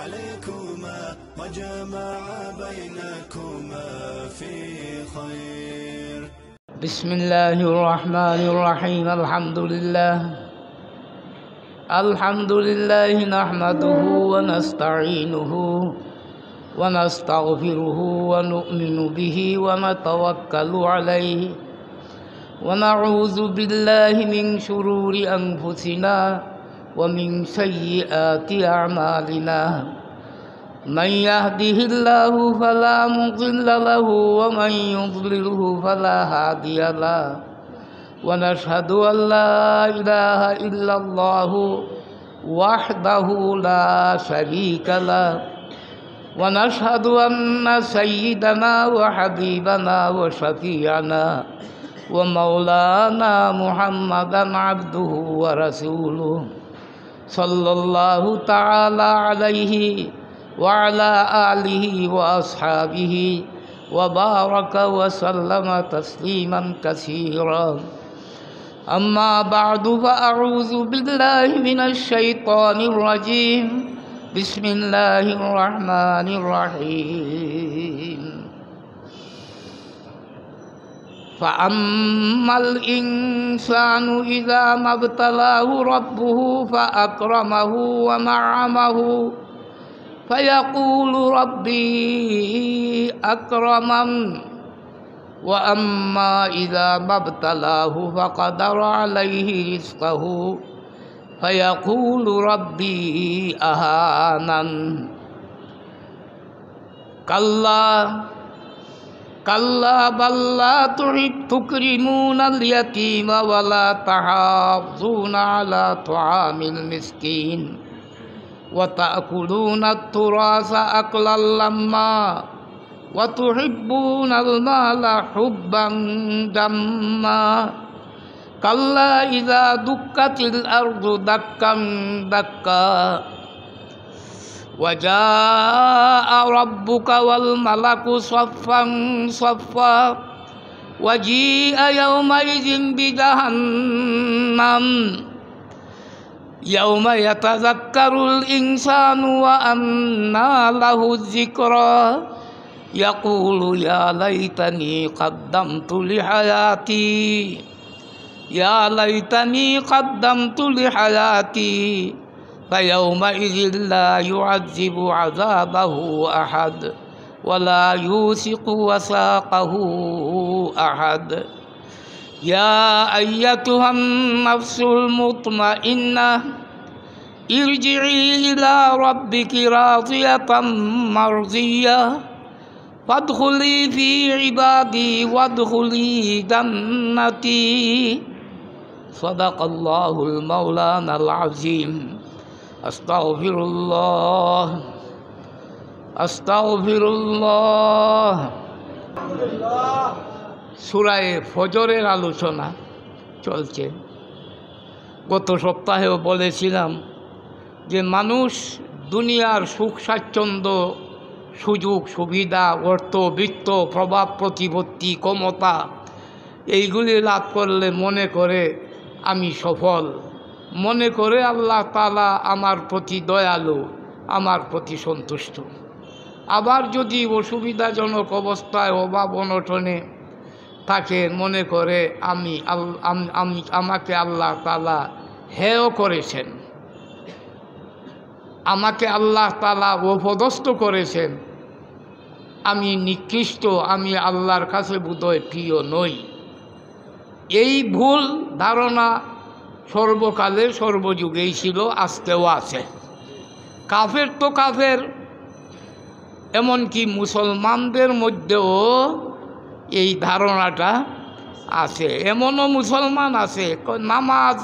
عليكما وجمع بينكما في خير. بسم الله الرحمن الرحيم. الحمد لله نحمده ونستعينه ونستغفره ونؤمن به ونتوكل عليه ونعوذ بالله من شرور أنفسنا ومن سيئات أعمالنا. من يهده الله فلا مضل له ومن يضلله فلا هادي له. ونشهد أن لا إله إلا الله وحده لا شريك له. ونشهد أن سيدنا وحبيبنا وشفيعنا ومولانا محمدا عبده ورسوله صلى الله تعالى عليه وعلى آله وأصحابه وبارك وسلم تسليما كثيرا. أما بعد فأعوذ بالله من الشيطان الرجيم. بسم الله الرحمن الرحيم. فأما الإنسان إذا ما ابتلاه ربه فأكرمه ونعمه فيقول ربي أكرمن. وأما إذا ما ابتلاه فقدر عليه رزقه فيقول ربي أهانن. كلا بل لا تكرمون اليتيم ولا تحاضون على طعام المسكين وتأكلون التراث أكلا لما وتحبون المال حبا جما. كلا إذا دكت الأرض دكا دكا وجاء ربك والملك صفا صفا وجيء يومئذ بجهنم يوم يتذكر الإنسان وأنى له الذكرى يقول يا ليتني قدمت لحياتي يا ليتني قدمت لحياتي. فيومئذ لا يعذب عذابه أحد ولا يوثق وثاقه أحد. يا أيتها النفس المطمئنة ارجعي إلى ربك راضية مرضية فادخلي في عبادي وادخلي جنتي. صدق الله المولانا العظيم. أستغفر الله. সূরা ফজরের আলোচনা চলছে। গত সপ্তাহেও বলেছিলাম যে মানুষ দুনিয়ার সুখ স্বাচ্ছন্দ্য, সুযোগ সুবিধা, অর্থ বৃত্ত, প্রভাব প্রতিপত্তি, ক্ষমতা এইগুলি লাভ করলে মনে করে আমি সফল, মনে করে আল্লাহ তাআলা আমার প্রতি দয়ালু, আমার প্রতি সন্তুষ্ট। আবার যদি অসুবিধাজনক অবস্থায় অভাব অনটনে থাকে মনে করে আমাকে আল্লাহ তাআলা হেয় করেছেন, আমাকে আল্লাহ তাআলা অপদস্থ করেছেন, আমি নিকৃষ্ট, আমি আল্লাহর কাছে বোধহয় প্রিয় নই। এই ভুল ধারণা সর্বকালে সর্বযুগেই ছিল, আজকেও আছে। কাফের তো কাফের, এমনকি মুসলমানদের মধ্যেও এই ধারণাটা আছে। এমনও মুসলমান আছে নামাজ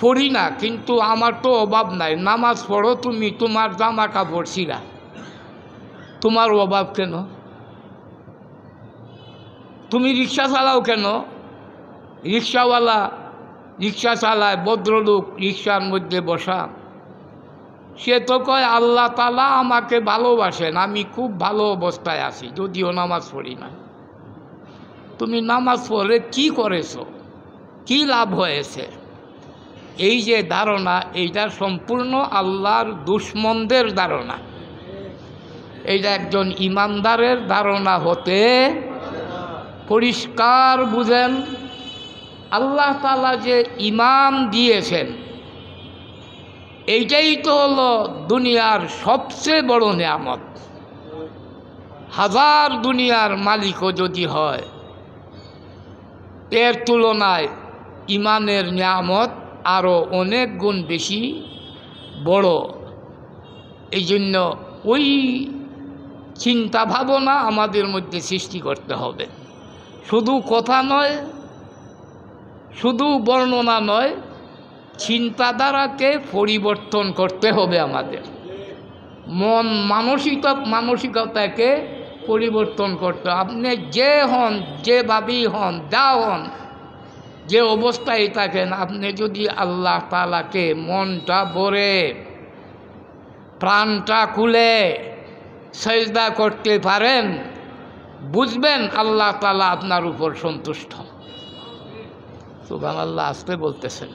পড়ি না, কিন্তু আমার তো অভাব নাই। নামাজ পড়ো তুমি, তোমার জামা কাপড় ছিঁড়া, তোমার অভাব কেন? তুমি রিক্সা চালাও কেন? রিক্সাওয়ালা রিক্সা চালায়, ভদ্রলোক রিক্সার মধ্যে বসা, সে তো কয় আল্লাহ তাআলা আমাকে ভালোবাসেন, আমি খুব ভালো অবস্থায় আছি, যদিও নামাজ পড়ি না। তুমি নামাজ পড়ে কি করেছো? কি লাভ হয়েছে? এই যে ধারণা, এইটা সম্পূর্ণ আল্লাহর দুশমনদের ধারণা। এইটা একজন ইমানদারের ধারণা হতে পরিষ্কার বুঝেন। আল্লাহ তাআলা যে ইমান দিয়েছেন, এইটাই তো হলো দুনিয়ার সবচেয়ে বড় নিয়ামত। হাজার দুনিয়ার মালিকও যদি হয়, এর তুলনায় ইমানের নিয়ামত আরও অনেক গুণ বেশি বড়। এই জন্য ওই চিন্তা ভাবনা আমাদের মধ্যে সৃষ্টি করতে হবে। শুধু কথা নয়, শুধু বর্ণনা নয়, চিন্তাধারাকে পরিবর্তন করতে হবে আমাদের। মন মানসিকতাকে পরিবর্তন করতে। আপনি যে হন, যেভাবেই হন, যা হন, যে অবস্থায় থাকেন, আপনি যদি আল্লাহ তাআলাকে মনটা ভরে প্রাণটা খুলে সেজদা করতে পারেন, বুঝবেন আল্লাহ তাআলা আপনার উপর সন্তুষ্ট। সুবহানাল্লাহ, আসতে বলতেছেন।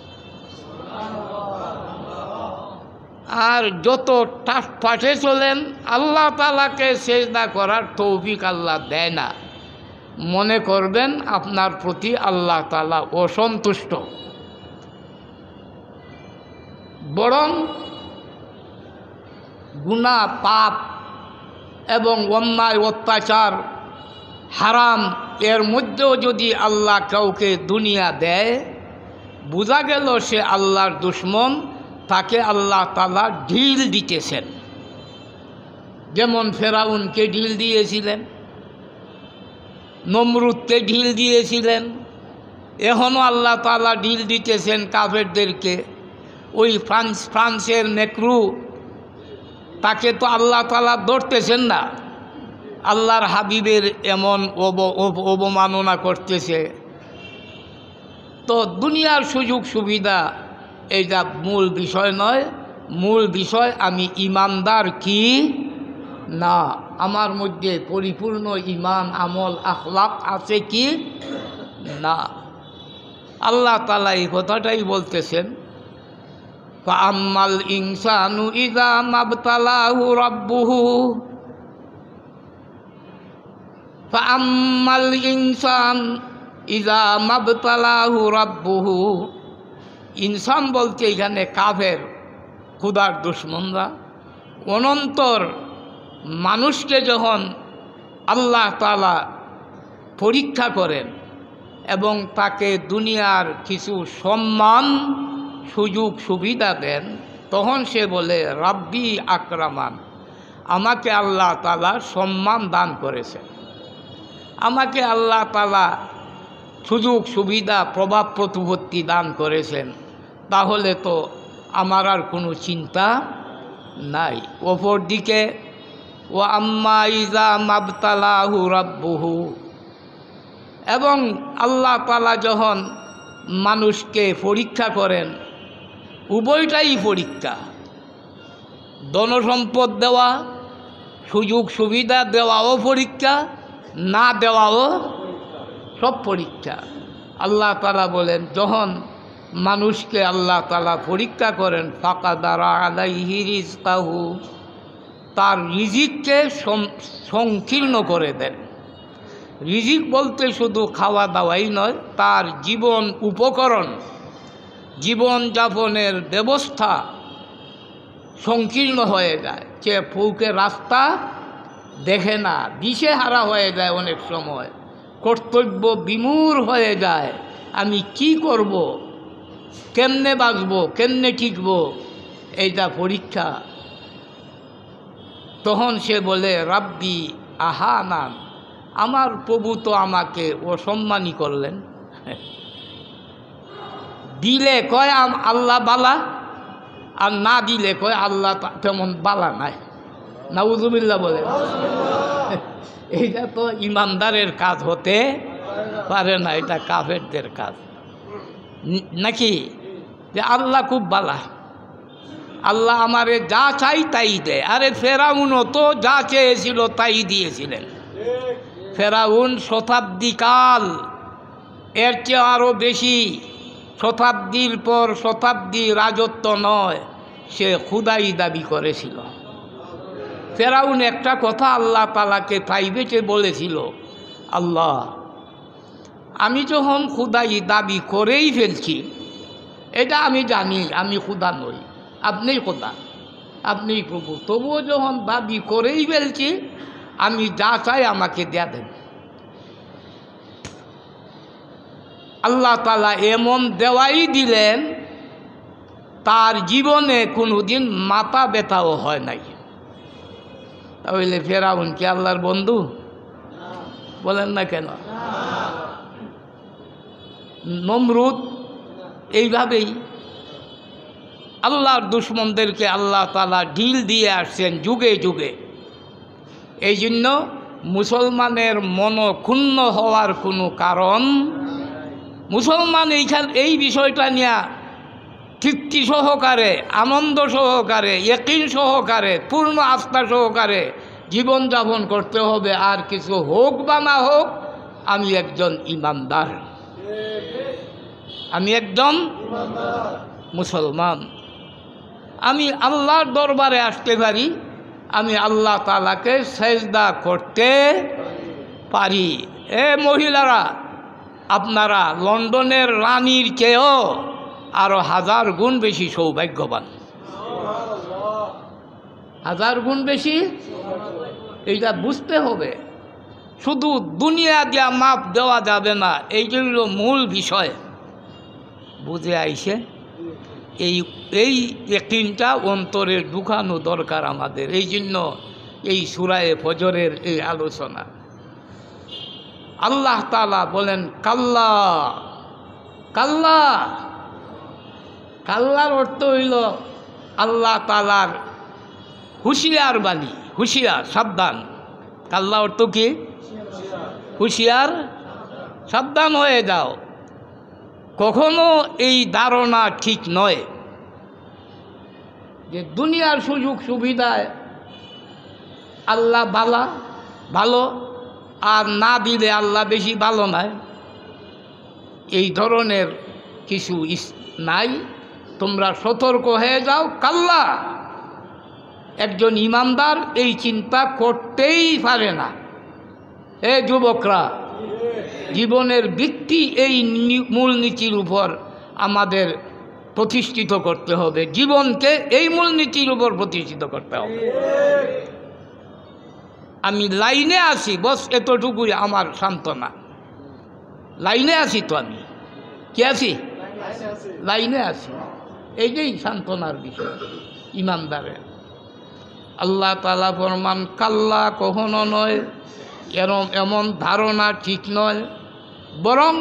আর যত টাফপাটে চলেন, আল্লাহ তাআলাকে সেজদা করার তৌফিক আল্লাহ দেয় না। মনে করবেন আপনার প্রতি আল্লাহ তাআলা অসন্তুষ্ট। বরং গুনাহ, পাপ এবং অন্যায়, অত্যাচার, হারাম, এর মধ্যেও যদি আল্লাহ কাউকে দুনিয়া দেয়, বোঝা গেল সে আল্লাহর দুশমন, তাকে আল্লাহ তাআলা ঢিল দিতেছেন। যেমন ফেরাউনকে ঢিল দিয়েছিলেন, নমরুদকে ঢিল দিয়েছিলেন, এখনও আল্লাহ তাআলা ঢিল দিতেছেন কাফেরদেরকে। ওই ফ্রান্সের নেক্রু, তাকে তো আল্লাহ তাআলা ধরতেছেন না, আল্লাহর হাবিবের এমন অবমাননা করতেছে। তো দুনিয়ার সুযোগ সুবিধা এইটা মূল বিষয় নয়। মূল বিষয় আমি ইমানদার কি না, আমার মধ্যে পরিপূর্ণ ইমান, আমল, আখলাক আছে কি না। আল্লাহ তাআলা এই কথাটাই বলতেছেন, ফাআম্মাল ইনসানু ইযা মাবতালাহু রাব্বুহু ফাআম্মাল ইনসান ইযা মাবতালাহু রাব্বুহু। ইনসান বলতে এখানে কাফের, খোদার দুশমনরা। অনন্তর মানুষকে যখন আল্লাহ তাআলা পরীক্ষা করেন এবং তাকে দুনিয়ার কিছু সম্মান, সুযোগ সুবিধা দেন, তখন সে বলে রাব্বি আকরামান, আমাকে আল্লাহ তাআলা সম্মান দান করেছেন, আমাকে আল্লাহ তাআলা সুযোগ সুবিধা, প্রভাব প্রতিপত্তি দান করেছেন, তাহলে তো আমার আর কোনো চিন্তা নাই। অপরদিকে ও আম্মা ইযা মাবতালাহু রাব্বুহু, এবং আল্লাহ তাআলা যখন মানুষকে পরীক্ষা করেন, উভয়টাই পরীক্ষা। ধনসম্পদ দেওয়া, সুযোগ সুবিধা দেওয়াও পরীক্ষা, না দেওয়াও সব পরীক্ষা। আল্লাহ তাআলা বলেন, যখন মানুষকে আল্লাহ তাআলা পরীক্ষা করেন, ফাকাদারা আলাইহি রিজকাহু, তার রিজিককে সংকীর্ণ করে দেন। রিজিক বলতে শুধু খাওয়া দাওয়াই নয়, তার জীবন উপকরণ, জীবনযাপনের ব্যবস্থা সংকীর্ণ হয়ে যায়। সে ফুকে রাস্তা দেখে না, দিশেহারা হয়ে যায়, অনেক সময় কর্তব্য বিমূঢ় হয়ে যায়। আমি কি করব, কেমনে বাঁচব, কেমনে টিকব, এইটা পরীক্ষা। তখন সে বলে রাব্বি আহানান, আমার প্রভু তো আমাকে অসম্মানী করলেন। দিলে কয় আল্লাহ বালা, আর না দিলে কয় আল্লাহ তেমন বালা নাই। নাউজুবিল্লাহ বলে। এইটা তো ইমানদারের কাজ হতে পারে না, এটা কাফেরদের কাজ নাকি? যে আল্লাহ খুব বালা, আল্লাহ আমারে যা চাই তাই দেয়। আরে ফেরাউনও তো যা চেয়েছিল তাই দিয়েছিলেন। ফেরাউন শতাব্দীকাল, এর চেয়ে আরও বেশি শতাব্দীর পর শতাব্দী রাজত্ব নয়, সে খুদাই দাবি করেছিল। ফেরাউন একটা কথা আল্লাহ তাআলাকে প্রাইভেটে বলেছিল, আল্লাহ আমি যখন খুদাই দাবি করেই ফেলছি, এটা আমি জানি আমি খুদা নই, আপনিই খোদা, আপনিই প্রভু, তবুও যখন দাবি করেই ফেলছি, আমি যা চাই আমাকে দেয়া দেন। আল্লাহ তাআলা এমন দেওয়াই দিলেন, তার জীবনে কোনোদিন মাথা ব্যথাও হয় নাই। তাহলে ফেরাউন কি আল্লাহর বন্ধু? বলেন না কেন? নমরুদ এইভাবেই আল্লাহর দুশমনদেরকে আল্লাহ তাআলা ঢিল দিয়ে আসছেন যুগে যুগে। এই জন্য মুসলমানের মন ক্ষুণ্ণ হওয়ার কোনো কারণ, মুসলমান এই বিষয়টা নিয়ে তৃপ্তি সহকারে, আনন্দ সহকারে, ইয়াকিন সহকারে, পূর্ণ আস্থা সহকারে জীবনযাপন করতে হবে। আর কিছু হোক বা না হোক, আমি একজন ইমানদার, আমি একজন মুসলমান, আমি আল্লাহর দরবারে আসতে পারি, আমি আল্লাহ তাআলাকে সেজদা করতে পারি। এ মহিলারা, আপনারা লন্ডনের রানীর চেয়েও আরো 1000 গুণ বেশি সৌভাগ্যবান, 1000 গুণ বেশি। এইটা বুঝতে হবে, শুধু দুনিয়া দিয়া মাপ দেওয়া যাবে না, এইগুলো মূল বিষয়। বুঝে আইছে? এই ইয়াকিনটা অন্তরে ঢুকানো দরকার আমাদের। এই জন্য এই সূরা ফজরের এই আলোচনা। আল্লাহ তাআলা বলেন কাল্লা, কাল্লা। কাল্লার অর্থ হইল আল্লাহ তাআলার হুঁশিয়ার বাণী, হুঁশিয়ার, সাবধান। কাল্লা অর্থ কি? হুঁশিয়ার, সাবধান হয়ে যাও। কখনো এই ধারণা ঠিক নয় যে দুনিয়ার সুযোগ সুবিধায় আল্লাহ ভালো আর না দিলে আল্লাহ বেশি ভালো নয়, এই ধরনের কিছু নাই। তোমরা সতর্ক হয়ে যাও। কাল্লা, একজন ইমানদার এই চিন্তা করতেই পারে না। এ যুবকরা, জীবনের ভিত্তি এই মূলনীতির উপর আমাদের প্রতিষ্ঠিত করতে হবে, জীবনকে এই মূলনীতির উপর প্রতিষ্ঠিত করতে হবে। আমি লাইনে আছি, বস এতটুকুই আমার সান্ত্বনা। লাইনে আছি তো, আমি কি আছি? লাইনে আছি। এইটাই সান্ত্বনার বিষয় ইমানদারের। আল্লাহ তাআলা ফরমান কাল্লা, কখনো নয়, এমন ধারণা ঠিক নয়। বরং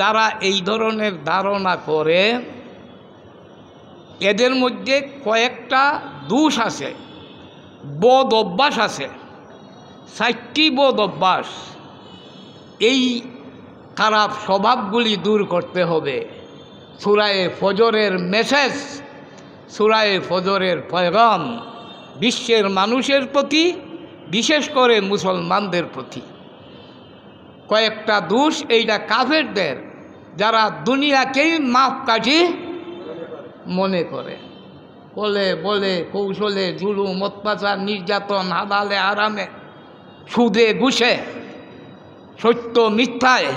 যারা এই ধরনের ধারণা করে, এদের মধ্যে কয়েকটা দোষ আছে, বদ অভ্যাস আছে, 4টি বদ অভ্যাস। এই খারাপ স্বভাবগুলি দূর করতে হবে। সূরা ফজরের মেসেজ, সূরা ফজরের পয়গাম বিশ্বের মানুষের প্রতি, বিশেষ করে মুসলমানদের প্রতি। কয়েকটা দোষ এইটা কাফেরদের, যারা দুনিয়াকেই মাপকাঠি মনে করে, বলে কৌশলে, জুলুম, অত্যাচার, নির্যাতন, হালালে আরামে, সুদে ঘুষে, সত্য মিথ্যায়,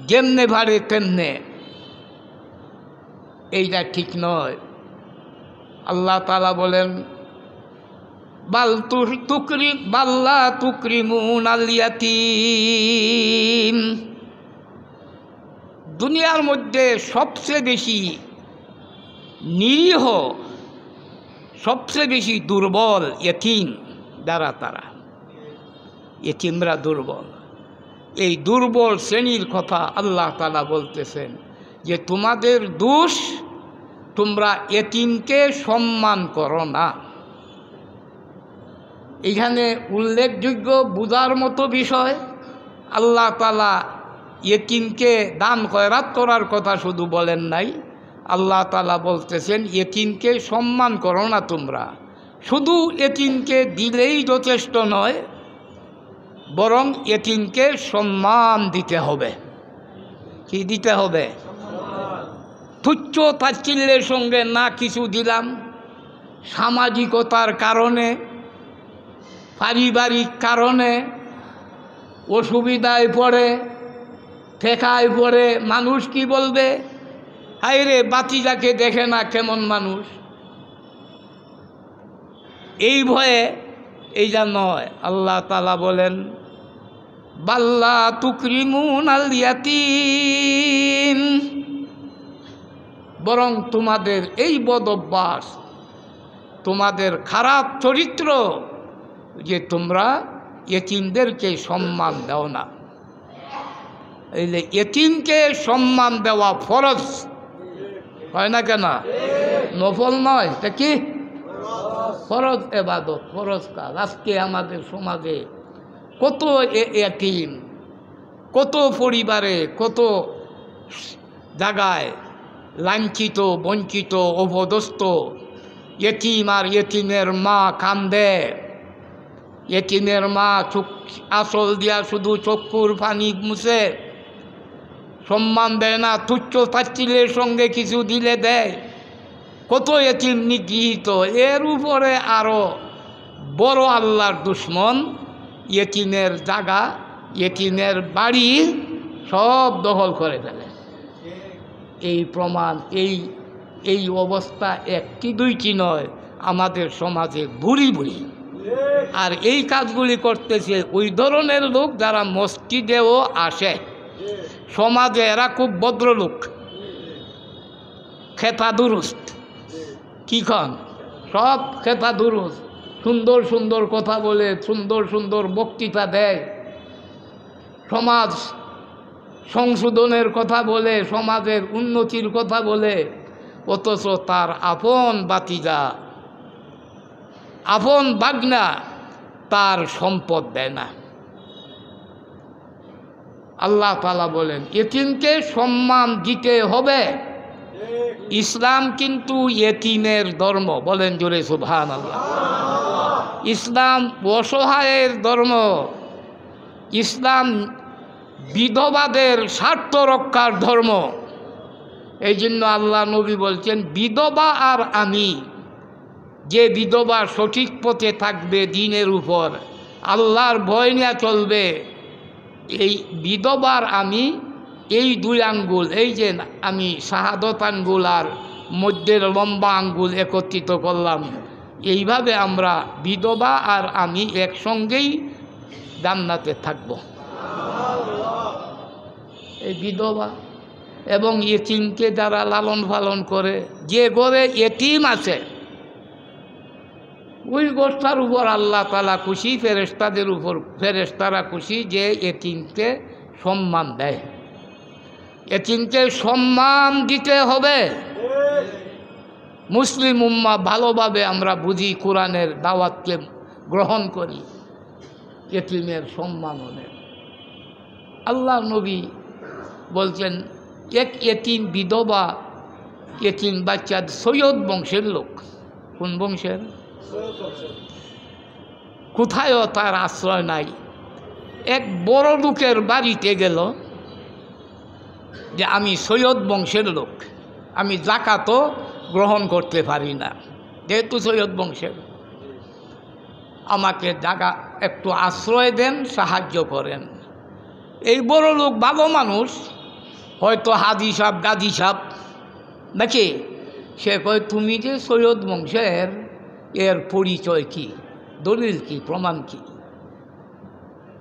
যেমনে ভারে তেমনে। এইটা ঠিক নয়। আল্লাহ তাআলা বলেন বাল্লা তুকরিমুনাল ইয়াতীম। দুনিয়ার মধ্যে সবচেয়ে বেশি নিরীহ, সবচেয়ে বেশি দুর্বল ইয়তীম যারা, তারা ইয়তীমরা দুর্বল। এই দুর্বল শ্রেণীর কথা আল্লাহ তাআলা বলতেছেন যে তোমাদের দোষ, তোমরা ইয়তীমকে সম্মান করো না। এখানে উল্লেখযোগ্য বুঝার মতো বিষয়, আল্লাহ তাআলা ইয়তীমকে দান খয়রাত করার কথা শুধু বলেন নাই, আল্লাহ তাআলা বলতেছেন ইয়তীমকে সম্মান করো না তোমরা। শুধু ইয়তীমকে দিলেই যথেষ্ট নয়, বরং ইয়তীমকে সম্মান দিতে হবে। কি দিতে হবে? তুচ্ছ তাচ্ছিল্যের সঙ্গে না কিছু দিলাম, সামাজিকতার কারণে, পারিবারিক কারণে অসুবিধায় পড়ে, ঠেকায় পড়ে, মানুষ কি বলবে, হায় রে বাতিজাকে দেখে না কেমন মানুষ, এই ভয়ে এইটা নয়। আল্লাহ তাআলা বলেন বাল্লা তুকরিমুন আল ইয়াতীম, বরং তোমাদের এই বদ অভ্যাস, তোমাদের খারাপ চরিত্র যে তোমরা ইয়েতিমদেরকে সম্মান দাও না। এই যে ইয়েতিমকে সম্মান দেওয়া ফরজ, হয় না কেন? নফল নয়, এটা কি ফরজ ইবাদত, ফরজ কাজ। আজকে আমাদের সমাজে কত ইয়েতিম, কত পরিবারে, কত জায়গায় লাঞ্ছিত, বঞ্চিত, অপদস্থ ইয়েতিম, আর ইয়েতিমের মা কান্দে, ইয়েতিমের মা চোখ আঁচল দিয়া শুধু চক্ষুর পানি মুছে, সম্মান দেয় না, তুচ্ছ তাচ্ছিল্যের সঙ্গে কিছু দিলে দেয়। কত ইয়েতিম নিগৃহীত, এর উপরে আরও বড় আল্লাহর দুশ্মন ইয়েতিমের জায়গা, ইয়েতিমের বাড়ি সব দখল করে ফেলে। এই প্রমাণ, এই অবস্থা একটি দুইটি নয়, আমাদের সমাজে বুড়ি বুড়ি। আর এই কাজগুলি করতেছে ওই ধরনের লোক যারা মসজিদেও আসে। সমাজে এরা খুব ভদ্রলোক, খেতা দুরুস্ত, কি খান সব খেতা দুরুস্ত, সুন্দর সুন্দর কথা বলে, সুন্দর সুন্দর বক্তৃতা দেয়, সমাজ সংশোধনের কথা বলে, সমাজের উন্নতির কথা বলে, অথচ তার আপন বাতিজা, আপন বাগনা তার সম্পদ দেয় না। আল্লাহ তাআলা বলেন ইয়েতিমকে সম্মান দিতে হবে। ইসলাম কিন্তু ইয়েতিমের ধর্ম, বলেন জোরে সুবহানাল্লাহ। ইসলাম অসহায়ের ধর্ম, ইসলাম বিধবাদের স্বার্থ রক্ষার ধর্ম। এই জন্য আল্লাহ নবী বলছেন বিধবা আর আমি, যে বিধবা সঠিক পথে থাকবে দিনের উপর, আল্লাহর ভয় নিয়ে চলবে, এই বিধবার আমি এই দুই আঙ্গুল, এই যে আমি শাহাদত আঙ্গুল আর মধ্যের লম্বা আঙ্গুল একত্রিত করলাম, এইভাবে আমরা বিধবা আর আমি একসঙ্গেই জান্নাতে থাকব। এই বিধবা এবং ইয়েতিমকে যারা লালন পালন করে, যে ঘরে ইয়েতিম আছে ওই গোষ্ঠার উপর আল্লাহ তাআলা খুশি, ফেরেশতাদের উপর, ফেরেশতারা খুশি যে ইয়েতিমকে সম্মান দেয়। ইয়েতিমকে সম্মান দিতে হবে। মুসলিম উম্মাহ ভালোভাবে আমরা বুঝি, কোরআনের দাওয়াতকে গ্রহণ করি, ইয়েতিমের সম্মানের। আল্লাহ নবী বলছেন এক ইয়েতিম বিধবা, ইয়েতিম বাচ্চা সৈয়দ বংশের লোক। কোন বংশের? কোথায়ও তার আশ্রয় নাই। এক বড় লোকের বাড়িতে গেল যে আমি সৈয়দ বংশের লোক, আমি যাকাতও গ্রহণ করতে পারি না, যেহেতু সৈয়দ বংশের, আমাকে জায়গা একটু আশ্রয় দেন, সাহায্য করেন। এই বড় লোক ভালো মানুষ, হয়তো হাজি সাহেব, গাজী সাহেব নাকি, সে কয় তুমি যে সৈয়দ বংশের, এর পরিচয় কি, দলিল কি, প্রমাণ কি?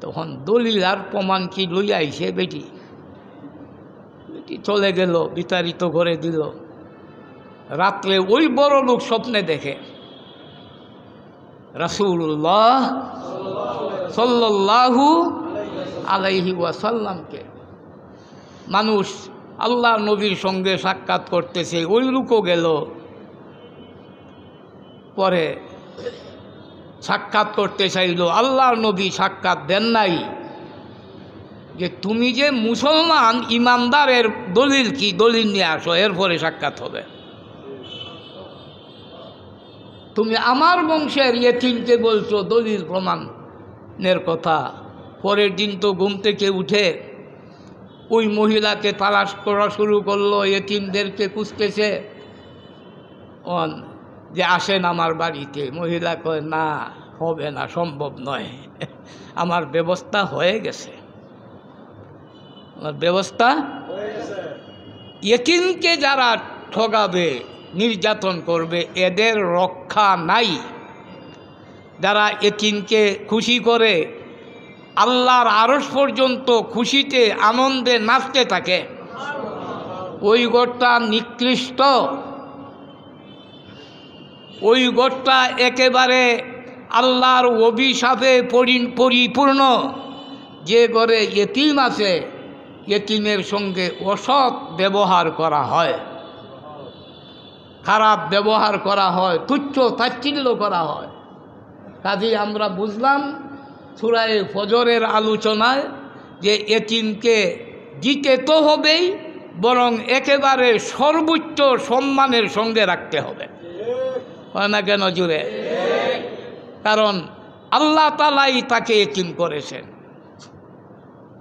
তখন দলিল আর প্রমাণ কি লইয়া আইছে বেটি চলে গেল, বিতাড়িত করে দিল। রাত্রে ওই বড় লোক স্বপ্নে দেখে রাসূলুল্লাহ সাল্লাল্লাহু আলাইহি ওয়াসাল্লামকে। মানুষ আল্লাহ নবীর সঙ্গে সাক্ষাৎ করতেছে, ওই লোকও গেল, পরে সাক্ষাৎ করতে চাইল, আল্লাহর নবী সাক্ষাৎ দেন নাই। যে তুমি যে মুসলমান ইমানদারের দলিল কি, দলিল নিয়ে আসো, এরপরে সাক্ষাৎ হবে। তুমি আমার বংশের ইয়েতিমকে বলছো দলিল প্রমাণের কথা। পরের দিন তো ঘুম থেকে উঠে ওই মহিলাকে তালাশ করা শুরু করলো, এতিমদেরকে খুঁজতেছে যে আসেন আমার বাড়িতে। মহিলা কয় না, হবে না, সম্ভব নয়, আমার ব্যবস্থা হয়ে গেছে, আমার ব্যবস্থা। এতিমকে যারা ঠগাবে, নির্যাতন করবে, এদের রক্ষা নাই। যারা এতিমকে খুশি করে আল্লাহর আরশ পর্যন্ত খুশিতে আনন্দে নাচতে থাকে, ওই গোটটা নিকৃষ্ট, ওই গোটটা একেবারে আল্লাহর অভিশাপে পরিপূর্ণ। যে ঘরে এতিম আছে, এতিমের সঙ্গে অসৎ ব্যবহার করা হয়, খারাপ ব্যবহার করা হয়, তুচ্ছ তাচ্ছিল্য করা হয়। কাজেই আমরা বুঝলাম সূরা ফজরের আলোচনায় যে এতিমকে দিতে তো হবেই, বরং একেবারে সর্বোচ্চ সম্মানের সঙ্গে রাখতে হবে, হয় না কেন জুড়ে? কারণ আল্লাহ তাআলাই তাকে এতিম করেছেন,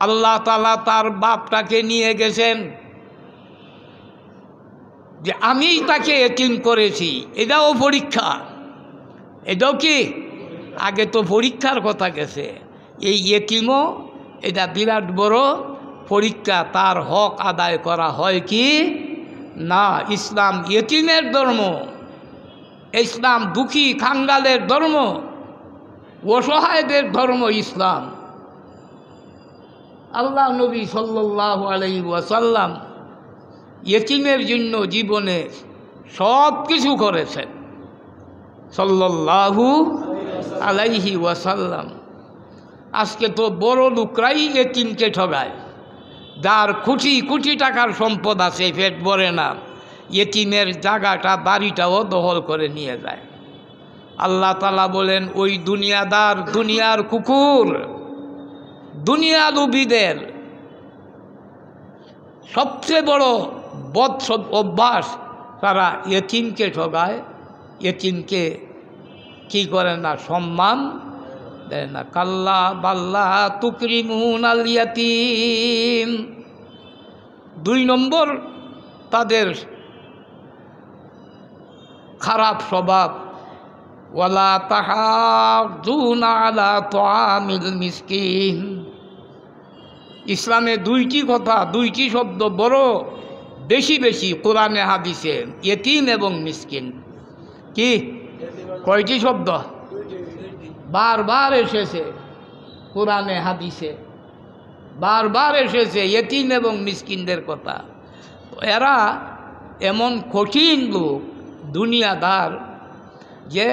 আল্লাহ তাআলা তার বাপটাকে নিয়ে গেছেন যে আমিই তাকে এতিম করেছি। এটাও পরীক্ষা, এটাও কি আগে তো পরীক্ষার কথা গেছে, এই এতিমও এটা বিরাট বড় পরীক্ষা, তার হক আদায় করা হয় কি না। ইসলাম এতিমের ধর্ম, ইসলাম দুঃখী খাঙ্গালের ধর্ম, অসহায়দের ধর্ম ইসলাম। আল্লাহ নবী সাল্লাল্লাহু আলাইহি ওয়াসাল্লাম এতিমের জন্য জীবনে সব কিছু করেছেন সাল্লাল্লাহু আলাইহি ওয়াসাল্লাম। আজকে তো বড় লোকরাই এতিমকে ঠগায়, যার কোটি কোটি টাকার সম্পদ আছে, পেট ভরে না, এতিমের জায়গাটা বাড়িটাও দখল করে নিয়ে যায়। আল্লাহ তাআলা বলেন ওই দুনিয়াদার, দুনিয়ার কুকুর, দুনিয়া লোভীদের সবচেয়ে বড় বদ অভ্যাস, তারা এতিমকে ঠগায়, এতিমকে কি করে না, সম্মান দেয় না। কাল্লা বাল্লা তুকরিমুনাল ইয়াতীম। 2 নম্বর তাদের খারাপ স্বভাব, ওয়ালা তাহাজুনা আলা তাআমিল মিসকিন। ইসলামে 2টি কথা, 2টি শব্দ বড় বেশি বেশি কোরআনে হাদিসে, এতিম এবং মিসকিন। কি কয়টি শব্দ? বারবার এসেছে কোরআনে হাদিসে, বারবার এসেছে এতিম এবং মিসকিনদের কথা। এরা এমন কঠিন লোক, দুনিয়াদার, যে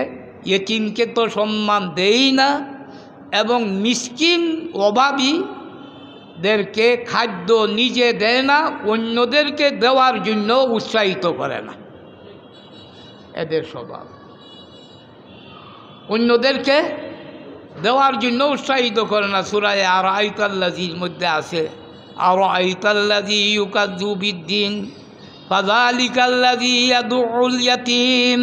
এতিমকে তো সম্মান দেই না, এবং মিসকিন অভাবীদেরকে খাদ্য নিজে দেয় না, অন্যদেরকে দেওয়ার জন্য উৎসাহিত করে না। এদের স্বভাব অন্যদেরকে দেওয়ার জন্য উৎসাহিত করে না। সূরা আরাআইতাল্লাযীর মধ্যে আছে, আরাআইতাল্লাযী ইউকাযযিবু বিদ্দীন ফাযালিকাল্লাযী ইয়াদউল ইয়াতীম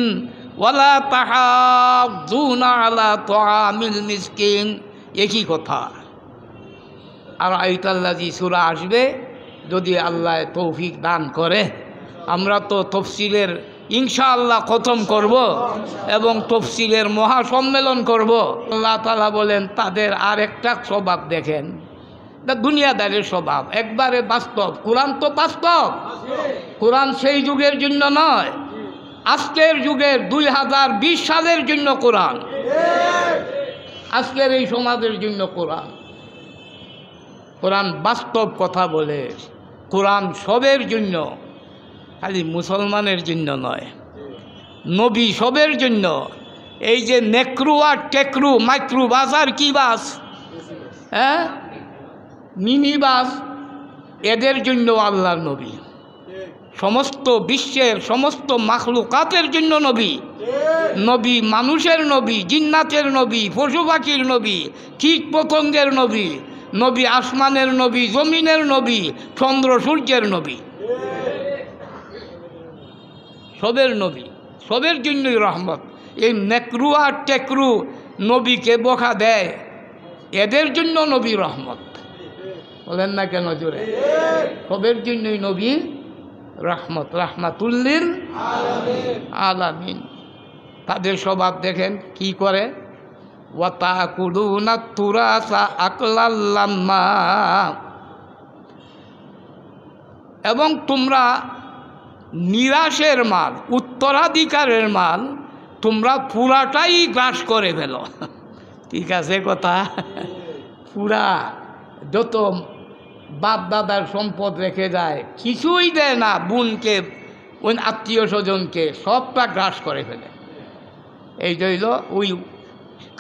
ওয়ালা তাহাজ্জুনা আলা তাআমিল মিসকিন। একই কথা। আরাআইতাল্লাযী সূরা আসবে যদি আল্লাহ তৌফিক দান করে। আমরা তো তফসিলের ইনশাআল্লাহ খতম করব এবং তফসিলের মহাসম্মেলন করব। আল্লাহ তাআলা বলেন তাদের আর একটা স্বভাব দেখেন, দুনিয়াদারের স্বভাব, একবারে বাস্তব। কোরআন তো বাস্তব, কোরআন সেই যুগের জন্য নয়, আজকের যুগের 2020 সালের জন্য কোরআন, আজকের এই সমাজের জন্য কোরআন। কোরআন বাস্তব কথা বলে, কোরআন সবের জন্য, খালি মুসলমানের জন্য নয়, নবী সবের জন্য। এই যে নেক্রু আর টেক্রু, মাইক্রু বাস আর কি বাস, হ্যাঁ, মিনি বাস, এদের জন্য আল্লাহর নবী। সমস্ত বিশ্বের সমস্ত মাখলুকাতের জন্য নবী। নবী মানুষের নবী, জিন্নাতের নবী, পশু পাখির নবী, কীট পতঙ্গের নবী, নবী আসমানের নবী, জমিনের নবী, চন্দ্র সূর্যের নবী, সবের নবী, সবের জন্যই রহমত। এই নেকরু আর টেকরু নবীকে বকা দেয়, এদের জন্য নবী রহমত। বলেন না কেন জোরে? সবের জন্যই নবী রহমত, রাহমাতুল্লিল আলামিন। তাদের স্বভাব দেখেন কি করে, ওয়াতাকুলুনা তুরাসা আকলাল লাম্মা, এবং তোমরা নিরাশের মাল, উত্তরাধিকারের মাল তোমরা পুরাটাই গ্রাস করে ফেলো। ঠিক আছে কথা? পুরা যত বাপ দাদার সম্পদ রেখে যায় কিছুই দেয় না, বোনকে ওই আত্মীয় স্বজনকে সবটা গ্রাস করে ফেলে। এই হইল ওই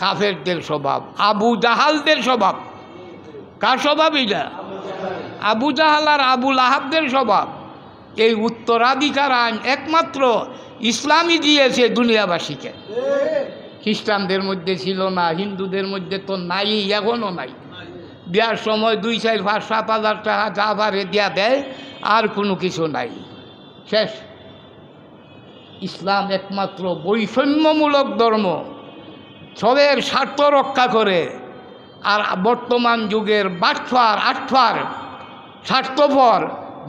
কাফেরদের স্বভাব, আবু জাহালদের স্বভাব। কার স্বভাব এটা? আবু জাহাল আর আবু লাহাবদের স্বভাব। এই উত্তরাধিকার আইন একমাত্র ইসলামই দিয়েছে দুনিয়াবাসীকে। খ্রিস্টানদের মধ্যে ছিল না, হিন্দুদের মধ্যে তো নাই, এখনও নাই। বিয়ার সময় 2, 4, 5, 7 হাজার টাকা যা ভারে দেয়া দেয়, আর কোনো কিছু নাই, শেষ। ইসলাম একমাত্র বৈষম্যমূলক ধর্ম, সবের স্বার্থ রক্ষা করে। আর বর্তমান যুগের আটফার স্বার্থপর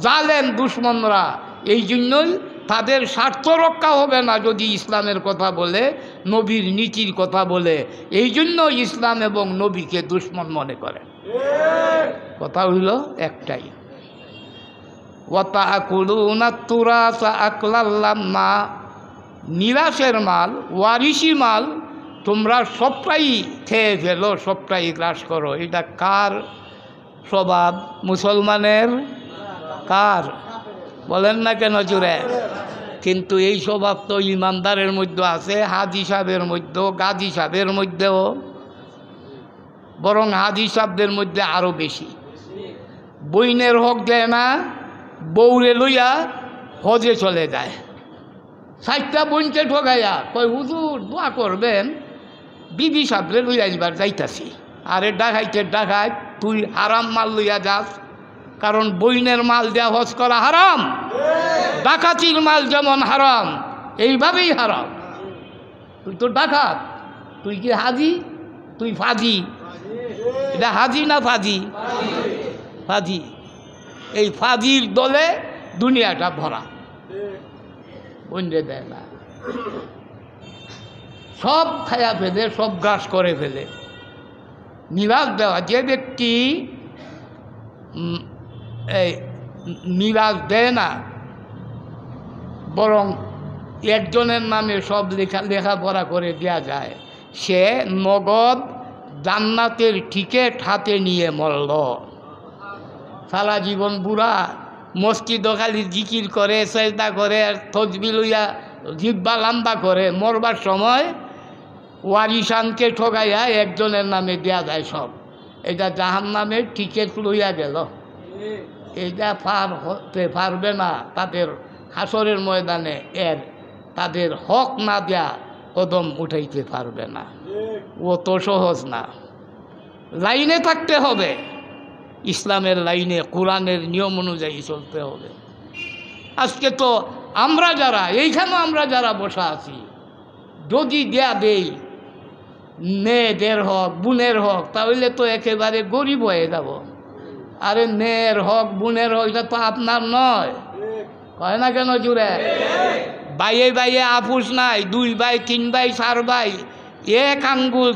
জালেম দুশ্মনরা, এই জন্যই তাদের স্বার্থ রক্ষা হবে না যদি ইসলামের কথা বলে, নবীর নীতির কথা বলে। এই জন্য ইসলাম এবং নবীকে দুশ্মন মনে করে। কথা হইল একটাই, ওয়াতাকুলুনা তুরাসা আকলাল লাম্মা, নিরাশের মাল, ওয়ারিসি মাল তোমরা সবটাই খেয়ে ফেলো, সবটাই গ্রাস করো। এটা কার স্বভাব? মুসলমানের। কার? বলেন না কেন জুড়ে? কিন্তু এই স্বভাব তো ইমানদারের মধ্যে আছে, হাজি সাহেবের মধ্যেও, গাজী সাহেবের মধ্যেও, বরং হাজি সাহেবদের মধ্যে আরও বেশি। বইনের হক দেয় না, বউরে লইয়া হজে চলে যায়। 60টা বোনকে ঠকাইয়া কয়, হুজুর দোয়া করবেন, বিবি সাহেবরে লইয়া এবার যাইতাছি। আরে ডাকাইত তুই হারাম মাল লইয়া যাস, কারণ বইনের মাল দেওয়া হজ করা হারাম। ডাকাতির মাল যেমন হারাম, এইভাবেই হারাম। তুই তো ডাকাত, তুই কি হাজি? তুই ফাজি। এটা হাজি না ফাজি? ফাজি। এই ফাজির দলে দুনিয়াটা ভরা, বন্ধে দেয় না, সব খায়া ফেলে, সব গ্রাস করে ফেলে। নিরাশ দেওয়া, যে ব্যক্তি এই নিরাশ দেয় না, বরং একজনের নামে সব লেখাপড়া করে দেওয়া যায়, সে নগদ জান্নাতের টিকেট হাতে নিয়ে মরল। সারা জীবন বুড়া মসজিদ খালি জিকির করে, সেজদা করে, তসবিহ লইয়া জিব্বা লম্বা করে, মরবার সময় ওয়ারিসানকে ঠকাইয়া একজনের নামে দেয়া যায় সব। এটা জাহান্নামের টিকেট লইয়া গেল। এটা পার হতে পারবে না তাদের হাসরের ময়দানে, তাদের হক না দেয়া কদম উঠাইতে পারবে না। ও তো সহজ না, লাইনে থাকতে হবে, ইসলামের লাইনে, কোরআনের নিয়ম অনুযায়ী চলতে হবে। আজকে তো আমরা যারা এইখানেও আমরা যারা বসা আছি, যদি দেয়া দেই মেয়েদের হক, বোনের হক, তাহলে তো একেবারে গরিব হয়ে যাব। আরে মেয়ের হক, বোনের হক, এটা তো আপনার নয়, কয় না কেন জুড়ে? বাইয়ে আপুস নাই, 2 ভাই 3 ভাই 4 ভাই, এক আঙ্গুল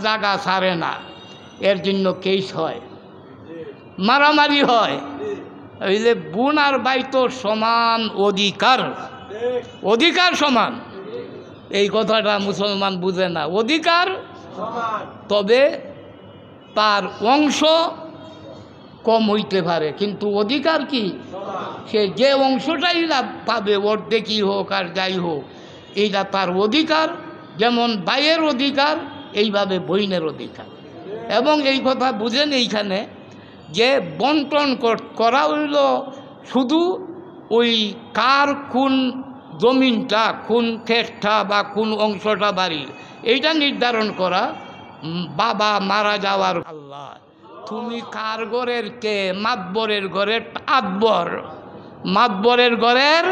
জায়গা ছাড়ে না। এর জন্য কেস হয়, মারামারি হয়। হইলে বোন আর ভাই তো সমান অধিকার, অধিকার সমান। এই কথাটা মুসলমান বুঝে না। অধিকার, তবে তার অংশ কম হইতে পারে, কিন্তু অধিকার কি? সে যে অংশটাই লাভ পাবে, অর্ধেকই হোক আর যাই হোক, এইটা তার অধিকার। যেমন ভাইয়ের অধিকার, এইভাবে বোনের অধিকার। এবং এই কথা বুঝেন এইখানে যে বন্টন করা হইল শুধু ওই কার কোন জমিনটা, কোন ক্ষেতটা বা কোন অংশটা বাড়ির, এইটা নির্ধারণ করা। বাবা মারা যাওয়ার, আল্লাহ তুমি কার ঘরের কে? মাতবরের ঘরের আতবর, মাতবরের ঘরের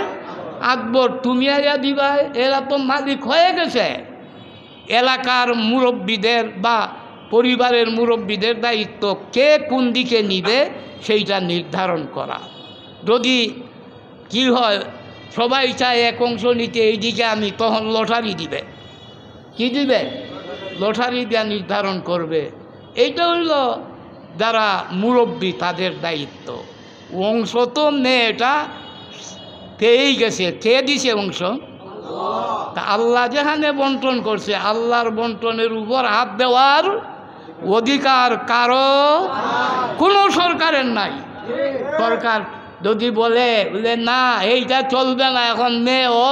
আতবর, তুমি আয়া দিবা। এরা তো মালিক হয়ে গেছে, এলাকার মুরব্বীদের বা পরিবারের মুরব্বীদের দায়িত্ব কে কোন দিকে নিবে সেইটা নির্ধারণ করা। যদি কি হয় সবাই চায় এক অংশ নিতে এইদিকে আমি, তখন লটারি দিবে। কি দিবে? লটারি দেওয়া নির্ধারণ করবে। এইটা হইল যারা মুরব্বী তাদের দায়িত্ব। অংশ তো মেয়েটা পেয়েই গেছে, কে দিছে অংশ? তা আল্লাহ যেখানে বন্টন করছে, আল্লাহর বন্টনের উপর হাত দেওয়ার অধিকার কারো কোনো সরকারের নাই। সরকার যদি বলে না এইটা চলবে না, এখন মেয়ে ও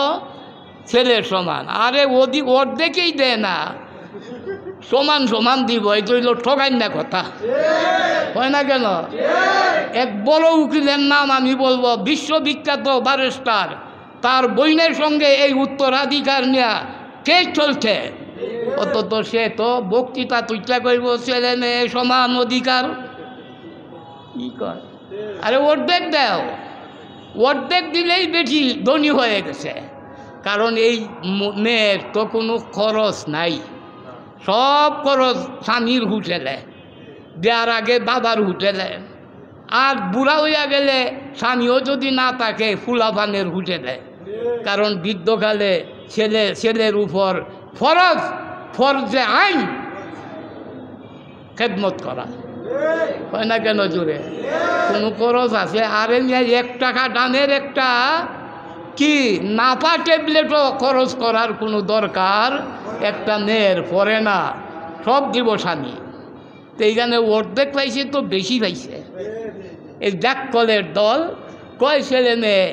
ছেলের সমান, আরে অর্ধেকেই দেয় না, সমান সমান দিব, এই তো হইল ঠকাই না কথা, হয় না কেন? এক বড় উকিলের নাম আমি বলবো, বিশ্ববিখ্যাত ব্যারিস্টার, তার বইনের সঙ্গে এই উত্তরাধিকার নিয়ে কে চলছে, অন্তত সে তো বক্তৃতা তুইটা করব ছেলে মেয়ে সমান অধিকার। কি কর? আরে অর্ধেক দাও, অর্ধেক দিলেই বেশি ধনী হয়ে গেছে। কারণ এই মেয়ের তো কোনো খরচ নাই, সব খরচ স্বামীর হোটেলে দেওয়ার আগে বাবার হোটেলে, আর বুড়া হইয়া গেলে স্বামীও যদি না থাকে ফুলাফানের হোটেলে। কারণ বৃদ্ধকালে ছেলের উপর ফরজে আইন খেদমত করা, হয় না কেন? জুড়ে কোনো খরচ আছে? আরে 1 টাকা দামের একটা কি নাপা ট্যাবলেটও খরচ করার কোনো দরকার একটা মেয়ের পড়ে না, সব দিব স্বামী। তো এইখানে অর্ধেক পাইছে তো বেশি পাইছে। এই ডাককলের দল কয় ছেলে মেয়ে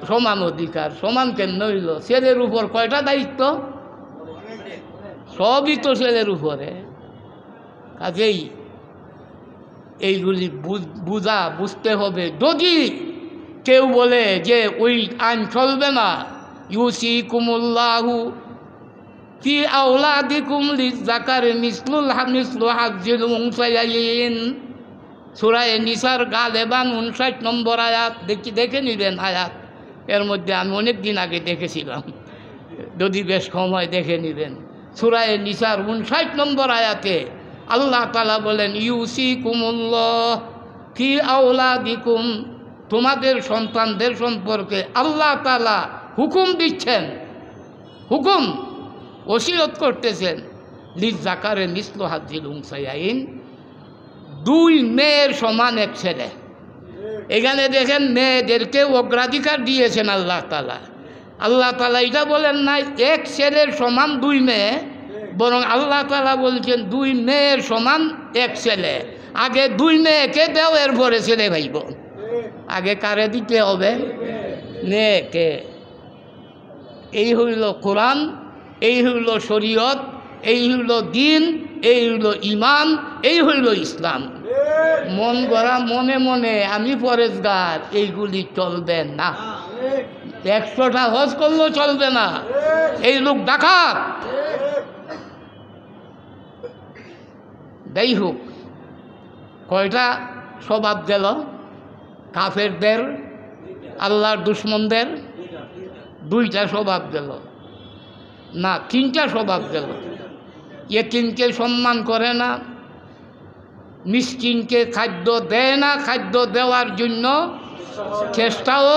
সমান অধিকার, সমান কেন হইল? ছেলের উপর কয়টা দায়িত্ব? সবই তো ছেলের উপরে। কাজেই এইগুলি বুঝতে হবে। যদি কেউ বলে যে ওই আইন চলবে না, ইউসিকুমুল্লাহু ফি আওলাদিকুম লিযাকারি মিসলু হাজ্জিল উনসায়াইন, সূরা নিসার গালেবান 59 নম্বর আয়াত। দেখে নেবেন আয়াত, এর মধ্যে আমি অনেক দিন আগে দেখেছিলাম, যদি বেশ সময় দেখে নেবেন। সূরা নিসার 59 নম্বর আয়াতে আল্লাহ তাআলা বলেন, ইউসিকুমুল্লাহ ফি আওলাদিকুম, তোমাদের সন্তানদের সম্পর্কে আল্লাহ তাআলা হুকুম দিচ্ছেন, হুকুম ওসিয়ত করতেছেন, লিযাকারি মিসলু হাজ্জিল উনসায়াইন, 2 মেয়ের সমান 1 ছেলে। এখানে দেখেন মেয়েদেরকে অগ্রাধিকার দিয়েছেন আল্লাহ তাআলা। আল্লাহ তাআলা এটা বলেন না 1 ছেলের সমান 2 মেয়ে, বরং আল্লাহ তাআলা বলছেন 2 মেয়ের সমান 1 ছেলে। আগে 2 মেয়েকে দেও, এরপরে ছেলে ভাইব। আগে কারে দিতে হবে? মেয়েকে। এই হইল কোরআন, এই হইল শরীয়ত, এই হইল দিন, এই হইল ইমান, এই হইল ইসলাম। মন গড়া মনে মনে আমি পরেজগার, এইগুলি চলবে না। 100টা হজ করলেও চলবে না, এই লোক ডাকাত। যাই হোক, কয়টা স্বভাব গেল? কাফেরদের, আল্লাহর দুশ্মনদের 2টা স্বভাব গেল না, 3টা স্বভাব গেল। এতিমকে সম্মান করে না, মিসকিনকে খাদ্য দেয় না, খাদ্য দেওয়ার জন্য চেষ্টাও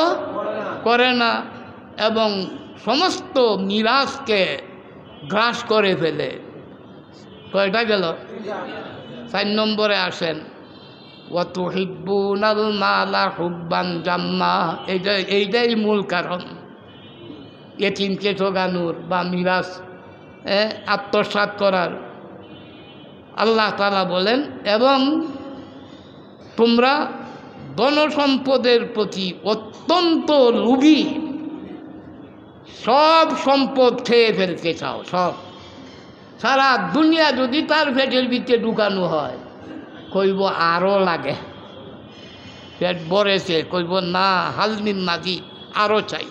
করে না, এবং সমস্ত মিরাজকে গ্রাস করে ফেলে। কয়টা গেল? 4 নম্বরে আসেন, ওয়াতুহিব্বুনাল মালা হুব্বান জাম্মা। এইটাই মূল কারণ এতিমকে ঠকানোর বা মিরাজ আত্মসাৎ করার। আল্লাহ তাআলা বলেন, এবং তোমরা ধনসম্পদের প্রতি অত্যন্ত লোভী, সব সম্পদ খেয়ে ফেলতে চাও, সব। সারা দুনিয়া যদি তার পেটের ভিতরে ঢুকানো হয়, কইব আরও লাগে, পেট ভরেছে, কইব না হালমিন মাঝি আরও চাই।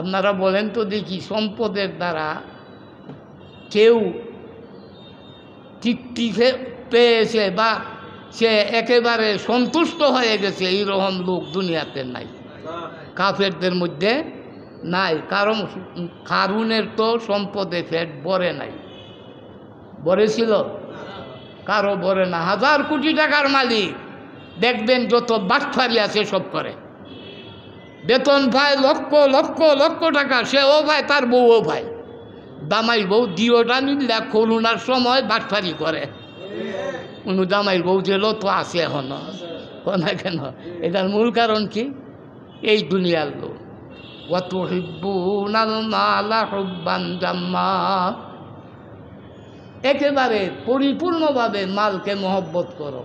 আপনারা বলেন তো দেখি, সম্পদের দ্বারা কেউ তৃপ্তি পেয়েছে বা সে একেবারে সন্তুষ্ট হয়ে গেছে, এইরকম লোক দুনিয়াতে নাই, কাফেরদের মধ্যে নাই। কারণ কারুনের তো সম্পদে পেট ভরে নাই, ভরেছিল? কারো বলে না। 1000 কোটি টাকার মালিক দেখবেন যত বাটফারি আছে সব করে। বেতন পায় লক্ষ লক্ষ লক্ষ টাকা, সেও পায়, তার বউও পায়। দামাই বউ দিওটা নিলে করোনার সময় বাটফারি করে। কোনো দামাই বউ জেলও তো আছে এখনো, না কেন? এটার মূল কারণ কি? এই দুনিয়ার লোক। ওয়াতুহিব্বুনাল মালা হুব্বান জাম্মা, একেবারে পরিপূর্ণভাবে মালকে মহব্বত করো।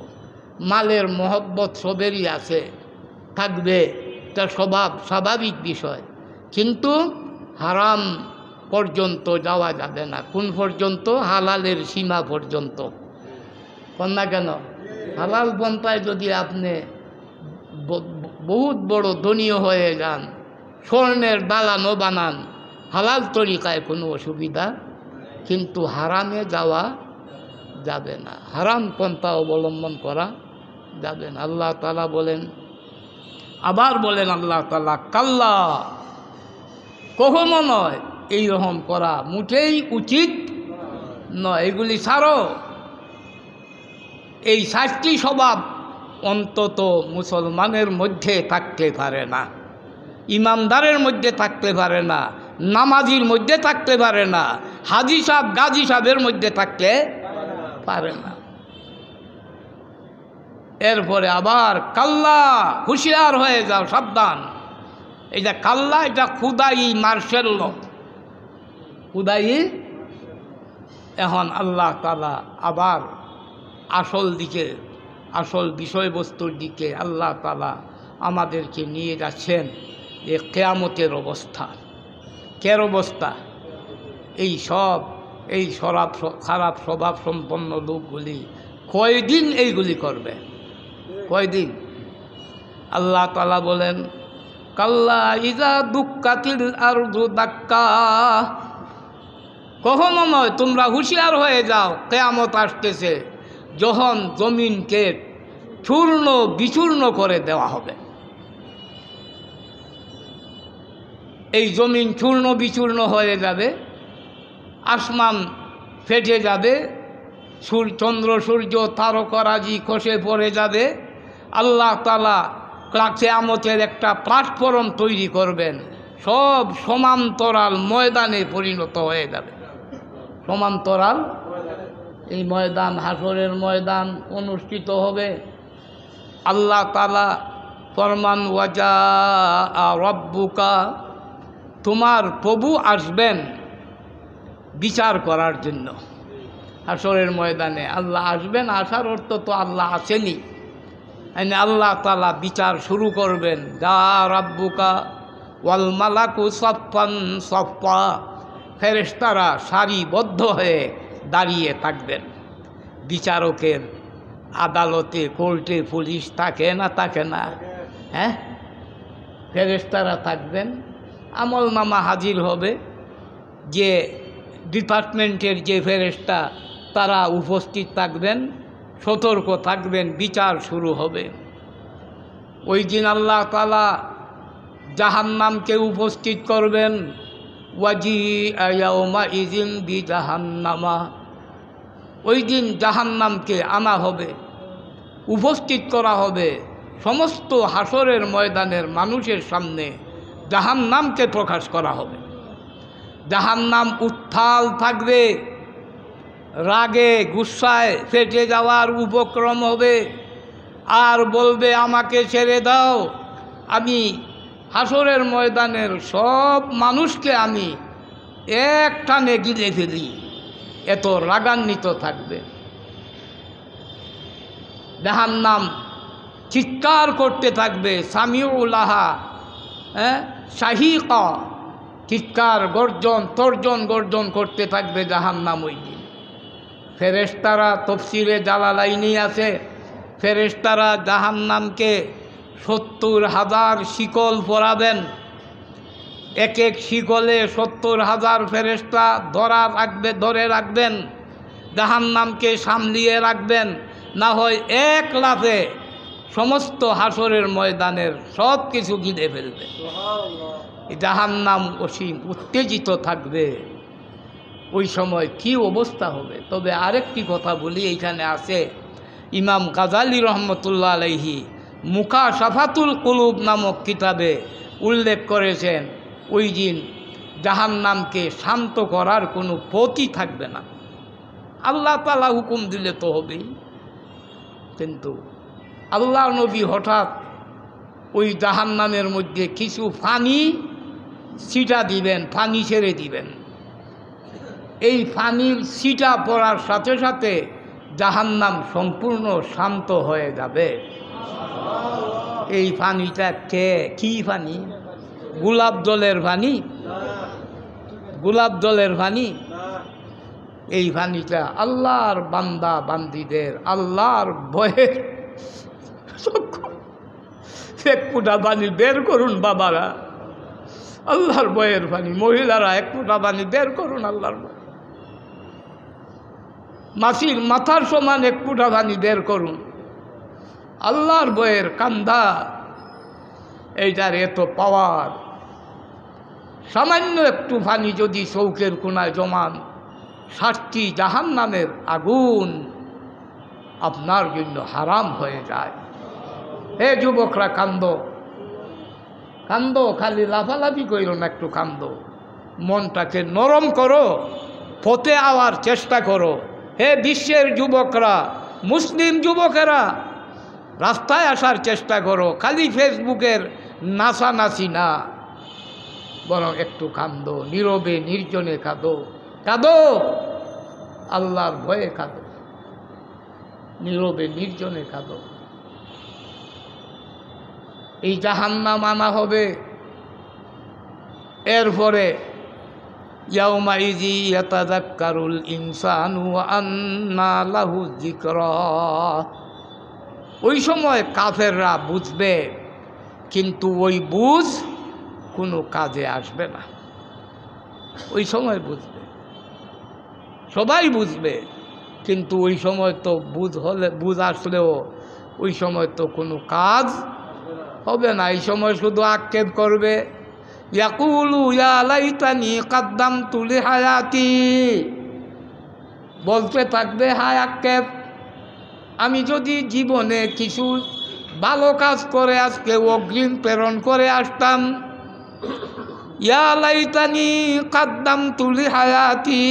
মালের মহব্বত সবেরই আছে, থাকবে, এটা স্বাভাবিক বিষয়। কিন্তু হারাম পর্যন্ত যাওয়া যাবে না। কোন পর্যন্ত? হালালের সীমা পর্যন্ত। না কেন? হালাল পন্থায় যদি আপনি বহুত বড় ধনীয় হয়ে যান, স্বর্ণের দালানও বানান, হালাল তরিকায় কোনো অসুবিধা, কিন্তু হারামে যাওয়া যাবে না, হারাম পন্থা অবলম্বন করা যাবে না। আল্লাহ তাআলা বলেন, আবার বলেন আল্লাহ তাআলা, কাল্লা, কখনো নয়, এইরকম করা মোটেই উচিত নয়, এগুলি ছাড়ো। এই 7টি স্বভাব অন্তত মুসলমানের মধ্যে থাকতে পারে না, ইমানদারের মধ্যে থাকতে পারে না, নামাজির মধ্যে থাকতে পারে না, হাজি সাহেব গাজী সাহেবের মধ্যে থাকতে পারে না। এরপরে আবার কাল্লা, হুঁশিয়ার হয়ে যাও, সাবধান। এটা কাল্লা, এটা খুদাই মার্শাল ল, খুদাই। এখন আল্লাহ তাআলা আবার আসল দিকে, আসল বিষয়বস্তুর দিকে আল্লাহ তাআলা আমাদেরকে নিয়ে যাচ্ছেন। এ কিয়ামতের অবস্থা, কের অবস্থা? এই খারাপ স্বভাব সম্পন্ন লোকগুলি কয়দিন এইগুলি করবে? কয়দিন? আল্লাহ তাআলা বলেন, কাল্লা ইযা দুক্কাতিল আরদু দাক্কা, কখনো নয়, তোমরা হুঁশিয়ার হয়ে যাও, কিয়ামত আসতেছে, যখন জমিনকে চূর্ণ বিচূর্ণ করে দেওয়া হবে। এই জমিন চূর্ণ বিচূর্ণ হয়ে যাবে, আসমান ফেটে যাবে, চন্দ্র সূর্য তারকারাজি খসে পড়ে যাবে। আল্লাহ তাআলা কিয়ামতের একটা প্ল্যাটফর্ম তৈরি করবেন, সব সমান্তরাল ময়দানে পরিণত হয়ে যাবে। সমান্তরাল এই ময়দান, হাসরের ময়দান অনুষ্ঠিত হবে। আল্লাহ তাআলা ফরমান, ওয়াজা রব্বুকা, তোমার প্রভু আসবেন বিচার করার জন্য। হাসরের ময়দানে আল্লাহ আসবেন, আসার অর্থ তো আল্লাহ আসেনি, আল্লাহ তাআলা বিচার শুরু করবেন। যা রাব্বুকা ওয়াল মালাকু সাফফান সাফফা, ফেরেশতারা সারিবদ্ধ হয়ে দাঁড়িয়ে থাকবেন। বিচারকের আদালতে, কোর্টে পুলিশ থাকে না? থাকে না? হ্যাঁ, ফেরেশতারা থাকবেন, আমলনামা হাজির হবে। যে ডিপার্টমেন্টের যে ফেরেশতা, তারা উপস্থিত থাকবেন, সতর্ক থাকবেন, বিচার শুরু হবে। ওই দিন আল্লাহ তাআলা জাহান্নামকে উপস্থিত করবেন। ওয়াজিআ ইয়াওমাইযিন বিজাহান্নামা, ওই দিন জাহান্নামকে আনা হবে, উপস্থিত করা হবে সমস্ত হাসরের ময়দানের মানুষের সামনে। জাহান্নামকে প্রকাশ করা হবে। জাহান্নাম উত্তাল থাকবে, রাগে গুসায় ফেটে যাওয়ার উপক্রম হবে, আর বলবে, আমাকে ছেড়ে দাও, আমি হাসরের ময়দানের সব মানুষকে আমি এক টানে গিলে ফেলি। এত রাগান্বিত থাকবে। জাহান্নাম চিৎকার করতে থাকবে, সামিউলাহা শাহিকা, চিৎকার গর্জন তর্জন গর্জন করতে থাকবে জাহান্নাম ওই দিন। ফেরেশতারা, তফসিরে জালালাইনি আছে, ফেরেশতারা জাহান্নামকে 70,000 শিকল পরাবেন। এক এক শিকলে 70,000 ফেরেশতা ধরে রাখবেন, জাহান্নামকে সামলিয়ে রাখবেন। না হয় এক লাফে সমস্ত হাসরের ময়দানের সব কিছু গিলে ফেলবে। জাহান্নাম অসীম উত্তেজিত থাকবে। ওই সময় কি অবস্থা হবে। তবে আরেকটি কথা বলি, এইখানে আছে ইমাম গাজালি রহমতুল্লাহ আলাইহি মুকাশাফাতুল কুলুব নামক কিতাবে উল্লেখ করেছেন, ওই দিন জাহান্নামকে শান্ত করার কোনো পথই থাকবে না। আল্লাহ তাআলা হুকুম দিলে তো হবেই, কিন্তু আল্লাহ নবী হঠাৎ ওই জাহান্নামের মধ্যে কিছু পানি ছিটা দিবেন, পানি ছেড়ে দিবেন। এই পানির ছিটা পড়ার সাথে সাথে জাহান্নাম সম্পূর্ণ শান্ত হয়ে যাবে। এই পানিটা কি পানি? গোলাপ জলের পানি? গোলাপ জলের পানি? এই পানিটা আল্লাহর বান্দা বান্দিদের আল্লাহর ভয়ে এক ফুটা পানি বের করুন বাবারা, আল্লাহর ভয়ের পানি। মহিলারা এক ফুটা পানি বের করুন আল্লাহর ভয়। মাছির মাথার সমান এক ফুটা পানি বের করুন আল্লাহর ভয়ের কান্দা। এইটার এত পাওয়ার। সামান্য একটু পানি যদি চৌকের কোনায় জমান, 7টি জাহান্নামের আগুন আপনার জন্য হারাম হয়ে যায়। হে যুবকরা, কান্দো কান্দো, খালি লাফালাফি কইল না, একটু কান্দো, মনটাকে নরম করো, পথে আওয়ার চেষ্টা করো। হে বিশ্বের যুবকরা, মুসলিম যুবকেরা, রাস্তায় আসার চেষ্টা করো, খালি ফেসবুকের নাচানাচি না, বরং একটু কান্দো, নীরবে নির্জনে কাঁদো, কাঁদো, আল্লাহর ভয়ে কাঁদো, নীরবে নির্জনে কাঁদো। এই জাহান্নাম আনা হবে। এরপরে ইয়াউমাইজি ইয়াতাযাক্কারুল ইনসানু ওয়া আন্না লাহু যিকরা। ওই সময় কাফেররা বুঝবে, কিন্তু ওই বুঝ কোনো কাজে আসবে না। ওই সময় বুঝবে, সবাই বুঝবে, কিন্তু ওই সময় তো বুঝ আসলেও ওই সময় তো কোনো কাজ হবে না। এই সময় শুধু আক্ষেপ করবে, ইয়াকুলু ইয়া লাইতানি কাদ্দামতু লিহায়াতি, বলতে থাকবে হায় আক্ষেপ, আমি যদি জীবনে কিছু ভালো কাজ করে আজকে অগ্রিম প্রেরণ করে আসতাম। ইয়া লাইতানি কাদ্দামতু লিহায়াতি,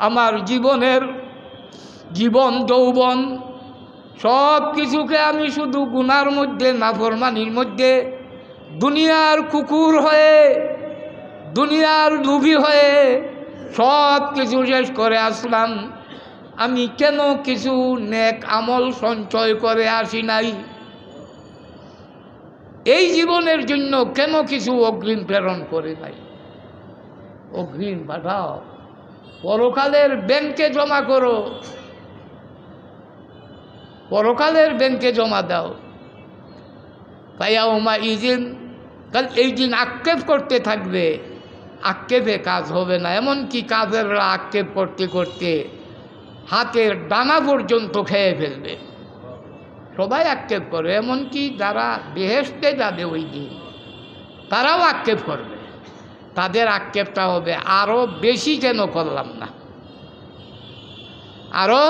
আমার জীবন যৌবন সব কিছুকে আমি শুধু গুনার মধ্যে, নাফরমানির মধ্যে, দুনিয়ার কুকুর হয়ে, দুনিয়ার লোভী হয়ে সব কিছু শেষ করে আসলাম। আমি কেন কিছু নেক আমল সঞ্চয় করে আসি নাই? এই জীবনের জন্য কেন কিছু অগ্রিম প্রেরণ করে নাই? অগ্রিম পাঠাও, পরকালের ব্যাংকে জমা করো, পরকালের ব্যাংকে জমা দাও। ফায়াউমা ইজিন, কাল এই দিন আক্ষেপ করতে থাকবে, আক্ষেপে কাজ হবে না। এমনকি কাজেররা আক্ষেপ করতে করতে হাতের ডানা পর্যন্ত খেয়ে ফেলবে। সবাই আক্ষেপ করবে, এমনকি যারা বেহেশতে যাবে ওই দিন তারাও আক্ষেপ করবে। তাদের আক্ষেপটা হবে, আরও বেশি কেন করলাম না, আরও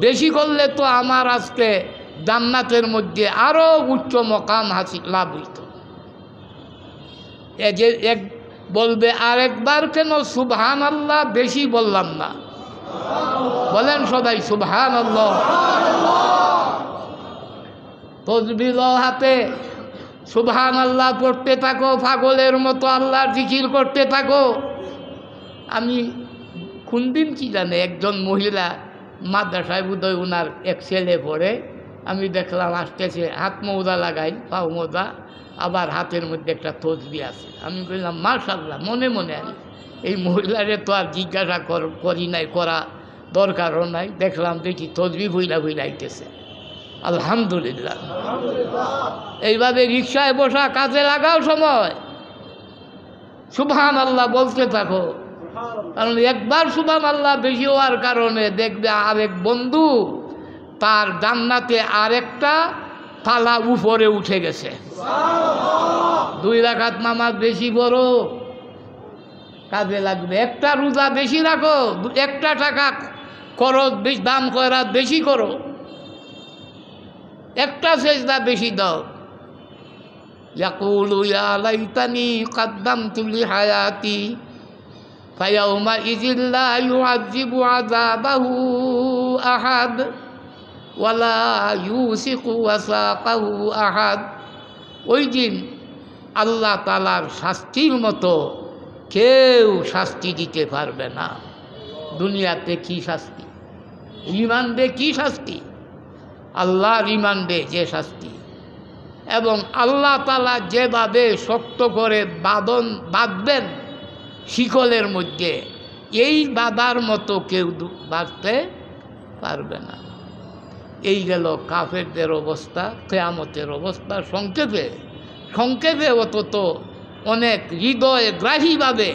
বেশি করলে তো আমার আজকে জান্নাতের মধ্যে আরও উচ্চ মকাম লাভ হইত। এক বলবে আরেকবার কেন সুবহানাল্লাহ বেশি বললাম না? বলেন সবাই সুবহানাল্লাহ। তসবিহ হাতে সুবহানাল্লাহ পড়তে থাকো, পাগলের মতো আল্লাহর জিকির করতে থাকো। আমি কোন দিন কি জানে, একজন মহিলা মাদ্রাসায় বোধহয় ওনার এক ছেলে পড়ে, আমি দেখলাম আসতেছে, হাত মোজা লাগাই, পাও মোজা, আবার হাতের মধ্যে একটা তসবিহ আছে। আমি বললাম মাশাআল্লাহ, মনে মনে আনি এই মহিলারে তো আর জিজ্ঞাসা করি নাই, করা দরকারও নাই। দেখলাম দেখি তসবিহ ভুইলাইতেছে, আলহামদুলিল্লাহ। এইভাবে রিক্সায় বসা, কাজে লাগাও সময় সুবহানাল্লাহ বলতে থাকো, কারণ একবার সুবহানাল্লাহ বেশি হওয়ার কারণে দেখবে আরেক বন্ধু তার জান্নাতে আরেকটা তালা উপরে উঠে গেছে। 2 রাকাত নামাজ বেশি বড়, কাজে লাগবে। একটা রোজা বেশি রাখো, একটা টাকা খরচ দান করা বেশি করো, একটা সেজদা বেশি দাও। ইয়াকুলু ইয়া লাইতানি কাদ্দামতু লিহায়াতি ফায়াউমাইযিল লা ইউআযযিবু আযাবাহু আহাদ ওয়ালা ইউসিকু ওয়াসাকাহু আহাদ। ওই দিন আল্লাহ তাআলার শাস্তির মতো কেউ শাস্তি দিতে পারবে না। দুনিয়াতে কি শাস্তি, রিমান্ডে কি শাস্তি, আল্লাহ রিমান্ডে যে শাস্তি, এবং আল্লাহ তাআলা যেভাবে শক্ত করে বাঁধবেন শিকলের মধ্যে, এই বাঁধার মতো কেউ বাঁধতে পারবে না। এই গেল কাফেরদের অবস্থা, কিয়ামতের অবস্থা। সংক্ষেপে অন্তত অনেক হৃদয়গ্রাহীভাবে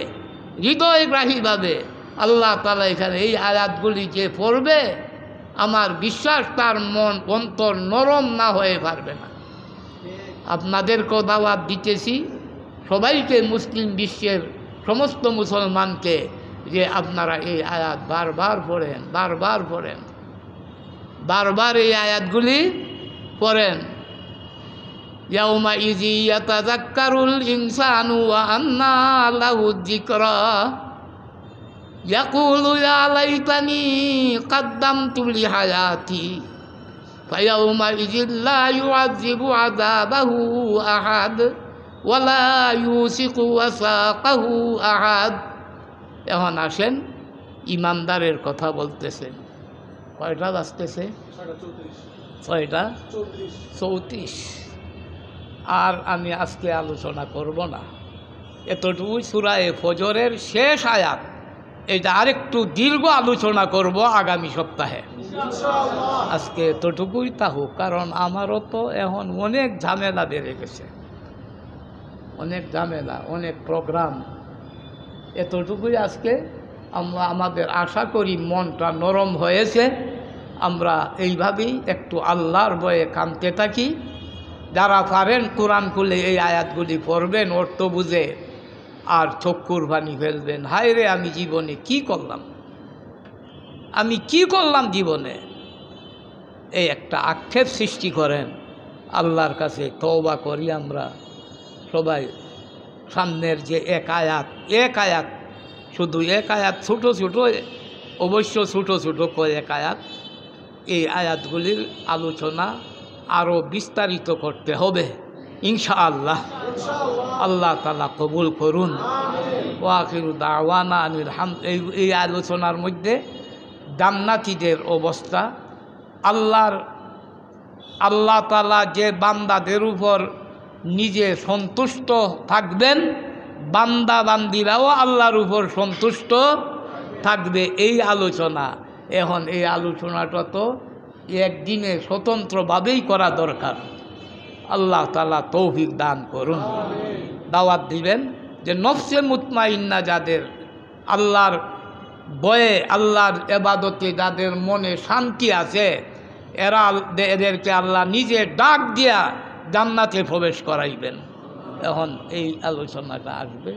আল্লাহ তাআলা এখানে এই আয়াতগুলি যে পড়বে, আমার বিশ্বাস তার মন অন্তর নরম না হয়ে পারবে না। আপনাদেরকেও দাওয়াত দিতেছি, সবাইকে, মুসলিম বিশ্বের সমস্ত মুসলমানকে, যে আপনারা এই আয়াত বারবার এই আয়াতগুলি পড়েন। ইয়াউমাইযি ইয়াতাযাক্কারুল ইনসানু ওয়া আন্না লাহু যিকরা ইয়াকুলু ইয়া লাইতানি কাদ্দামতু লিহায়াতি ফায়াউমাইযিল লা ইউআযযিবু আযাবাহু আহাদ ওয়ালা ইউসিকু ওয়াসাকাহু আহাদ। এখন আসেন, ইমানদারের কথা বলতেছেন। কয়টা বাজতেছে? 6:34। আর আমি আজকে আলোচনা করব না, এতটুকু সূরা ফজরের শেষ আয়াত, এটা আরেকটু দীর্ঘ আলোচনা করব আগামী সপ্তাহে। আজকে এতটুকুই থাকুক, কারণ আমারও তো এখন অনেক ঝামেলা বেড়ে গেছে, অনেক ঝামেলা, অনেক প্রোগ্রাম। এতটুকুই আজকে আমরা আমাদের আশা করি মনটা নরম হয়েছে। আমরা এইভাবেই একটু আল্লাহর ভয়ে কাঁদতে থাকি। যারা পারেন কোরআন খুলে এই আয়াতগুলি পড়বেন, অর্থ বুঝে, আর চক্ষুর পানি ফেলবেন। হায় রে, আমি জীবনে কি করলাম জীবনে, এই একটা আক্ষেপ সৃষ্টি করেন। আল্লাহর কাছে তওবা করি আমরা সবাই। সামনের যে এক আয়াত, শুধু এক আয়াত, ছোটো অবশ্য ছোটো কয়েক আয়াত, এই আয়াতগুলির আলোচনা আরও বিস্তারিত করতে হবে ইনশাআল্লাহ। আল্লাহ তাআলা কবুল করুন। ওয়া আখিরু দাওয়ানা আনিল হামদ। এই আলোচনার মধ্যে জান্নাতীদের অবস্থা, আল্লাহ তাআলা যে বান্দাদের উপর নিজে সন্তুষ্ট থাকবেন, বান্দাবান্দিরাও আল্লাহর উপর সন্তুষ্ট থাকবে, এই আলোচনা। এখন এই আলোচনাটা তো একদিনে স্বতন্ত্রভাবেই করা দরকার। আল্লাহ তাআলা তৌফিক দান করুন। দাওয়াত দিবেন যে নফসে মুতমাইন্না যাদের, আল্লাহর ভয়ে, আল্লাহর ইবাদতে যাদের মনে শান্তি আছে, এদেরকে আল্লাহ নিজে ডাক দিয়া জান্নাতে প্রবেশ করাইবেন। এখন এই আলোচনাটা আসবে।